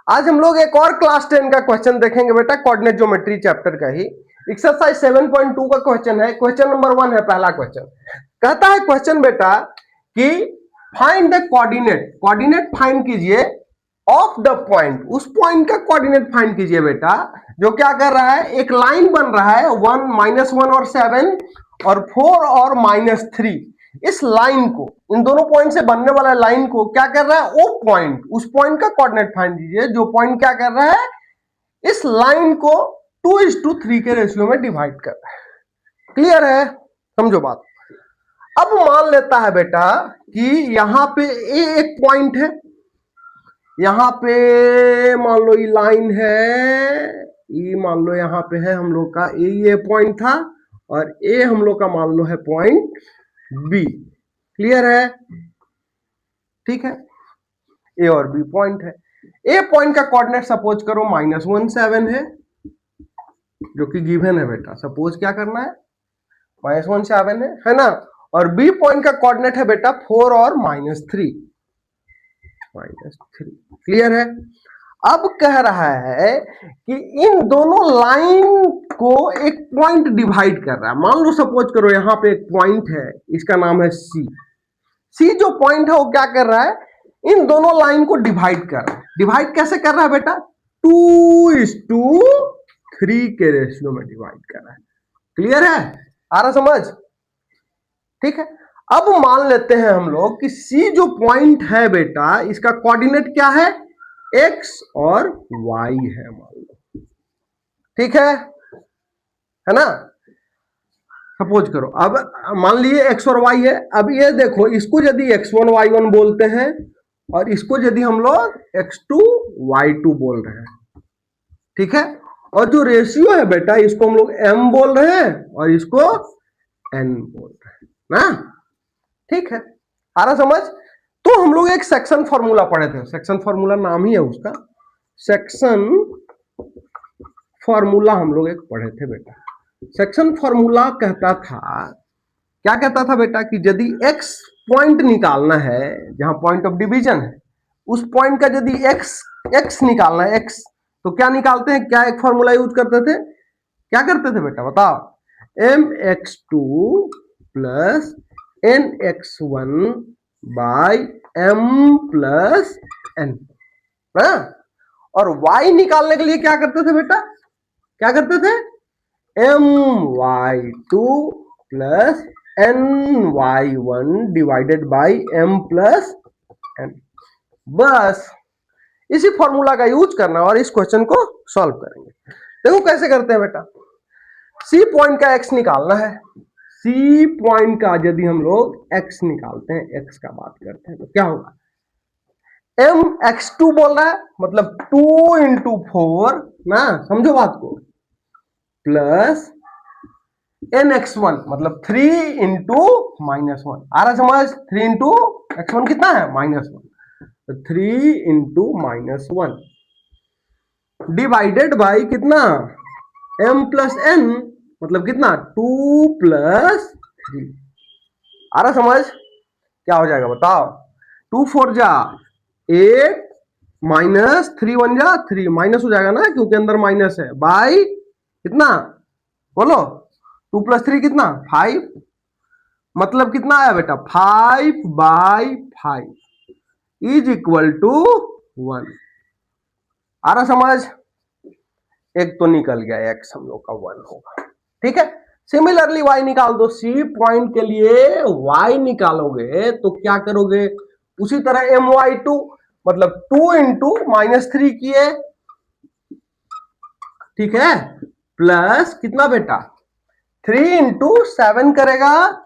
आज हम लोग एक और क्लास 10 का क्वेश्चन देखेंगे बेटा, कोऑर्डिनेट ज्योमेट्री चैप्टर का ही एक्सरसाइज 7.2 का क्वेश्चन है। क्वेश्चन नंबर 1 है, पहला क्वेश्चन कहता है क्वेश्चन बेटा कि find the coordinate, coordinate find कीजिए ऑफ द पॉइंट, उस पॉइंट का कोऑर्डिनेट फाइंड कीजिए बेटा जो क्या कर रहा है, एक लाइन बन रहा है 1 -1 और 7 और 4 और -3। इस लाइन को, इन दोनों पॉइंट से बनने वाला लाइन को क्या कर रहा है, वो पॉइंट, उस पॉइंट का कोऑर्डिनेट फाइंड कीजिए जो पॉइंट क्या कर रहा है, इस लाइन को 2:3 के रेशियो में डिवाइड कर रहा है। क्लियर है, समझो बात। अब मान लेता है बेटा कि यहां पे एक पॉइंट है, यहां पे मान लो ये लाइन है, ये मान लो यहां पे है हम लोग का ये पॉइंट था और ये हम लोग का मान लो है पॉइंट बी। क्लियर है, ठीक है, ए और बी पॉइंट है। ए पॉइंट का कोऑर्डिनेट सपोज करो -1 7 है जो कि गिवन है बेटा। सपोज क्या करना है, -1 7 है ना, और बी पॉइंट का कोऑर्डिनेट है बेटा 4 और -3। क्लियर है। अब कह रहा है कि इन दोनों लाइन को एक पॉइंट डिवाइड कर रहा है। मान लो सपोज करो यहां पे एक पॉइंट है, इसका नाम है सी। सी जो पॉइंट है वो क्या कर रहा है, इन दोनों लाइन को डिवाइड कर रहा है। डिवाइड कैसे कर रहा है बेटा, 2:3 के रेशियो में डिवाइड कर रहा है। क्लियर है, आ रहा समझ, ठीक है। अब मान लेते हैं हम लोग कि सी जो पॉइंट है बेटा, इसका कोऑर्डिनेट क्या है, x और y है, मान लो, ठीक है ना। सपोज करो, अब मान लिए x और y है। अब ये देखो, इसको यदि x1 y1 बोलते हैं और इसको यदि हम लोग x2 y2 बोल रहे हैं, ठीक है। और जो रेशियो है बेटा, इसको हम लोग m बोल रहे हैं और इसको n बोल रहे हैं ना, ठीक है। आ रहा समझ। तो हम लोग एक सेक्शन फॉर्मूला पढ़े थे, सेक्शन फॉर्मूला नाम ही है उसका, सेक्शन फॉर्मूला हम लोग एक पढ़े थे बेटा। सेक्शन फॉर्मूला कहता था, क्या कहता था बेटा कि यदि x पॉइंट निकालना है, जहां पॉइंट ऑफ डिवीजन है, उस पॉइंट का यदि x निकालना है, x, तो क्या निकालते हैं, क्या एक फॉर्मूला यूज करते थे, क्या करते थे बेटा बताओ, mx2 plus nx1 by m plus n, और y निकालने के लिए क्या करते थे बेटा, क्या करते थे, my2 plus ny1 divided by m plus n। बस इसी फॉर्मूला का यूज करना और इस क्वेश्चन को सॉल्व करेंगे। देखो कैसे करते हैं बेटा, सी पॉइंट का x निकालना है। सी पॉइंट का यदि हम लोग x निकालते हैं, x का बात करते हैं, तो क्या होगा, mx2 बोल रहा है मतलब 2 इंटू 4 ना, समझो बात को, प्लस nx1 मतलब 3 इंटू -1। आ रहा समझ, 3 इंटू x1 कितना है, -1, तो 3 इंटू -1 डिवाइडेड बाई कितना, m प्लस n मतलब कितना, 2 प्लस 3। आ रहा समझ, क्या हो जाएगा बताओ, 2 4 जा 8 -3 1 जा 3, माइनस हो जाएगा ना क्योंकि अंदर माइनस है, बाई कितना बोलो, 2 प्लस 3 कितना 5, मतलब कितना आया बेटा 5/5 इज इक्वल टू 1। आ रहा समझ, एक तो निकल गया, x हम लोग का 1 होगा, ठीक है। सिमिलरली y निकाल दो, सी पॉइंट के लिए y निकालोगे तो क्या करोगे, उसी तरह my2 मतलब 2 इंटू -3 किए, ठीक है, प्लस कितना बेटा 3 इंटू 7 करेगा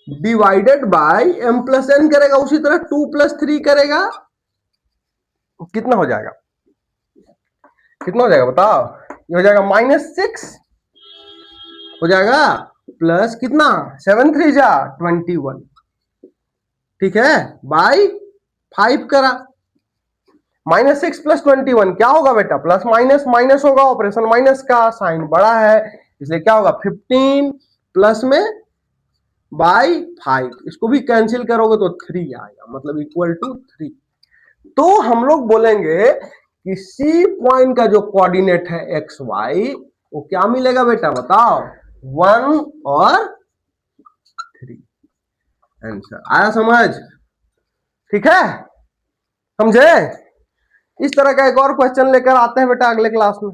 divided by m plus n करेगा, उसी तरह 2 प्लस 3 करेगा, कितना हो जाएगा, कितना हो जाएगा बताओ, ये हो जाएगा -6 हो जाएगा, प्लस कितना 7 3 जा 21, ठीक है, बाई 5 करा, -6 प्लस 21 क्या होगा बेटा, प्लस माइनस माइनस होगा, ऑपरेशन माइनस का साइन बड़ा है, इसलिए क्या होगा 15 प्लस में बाई 5, इसको भी कैंसिल करोगे तो 3 आएगा, मतलब इक्वल टू 3। तो हम लोग बोलेंगे कि सी पॉइंट का जो कोऑर्डिनेट है एक्स वाई वो क्या मिलेगा बेटा बताओ, 1 और 3। आंसर आया समझ? ठीक है, समझे? इस तरह का एक और क्वेश्चन लेकर आते हैं बेटा अगले क्लास में।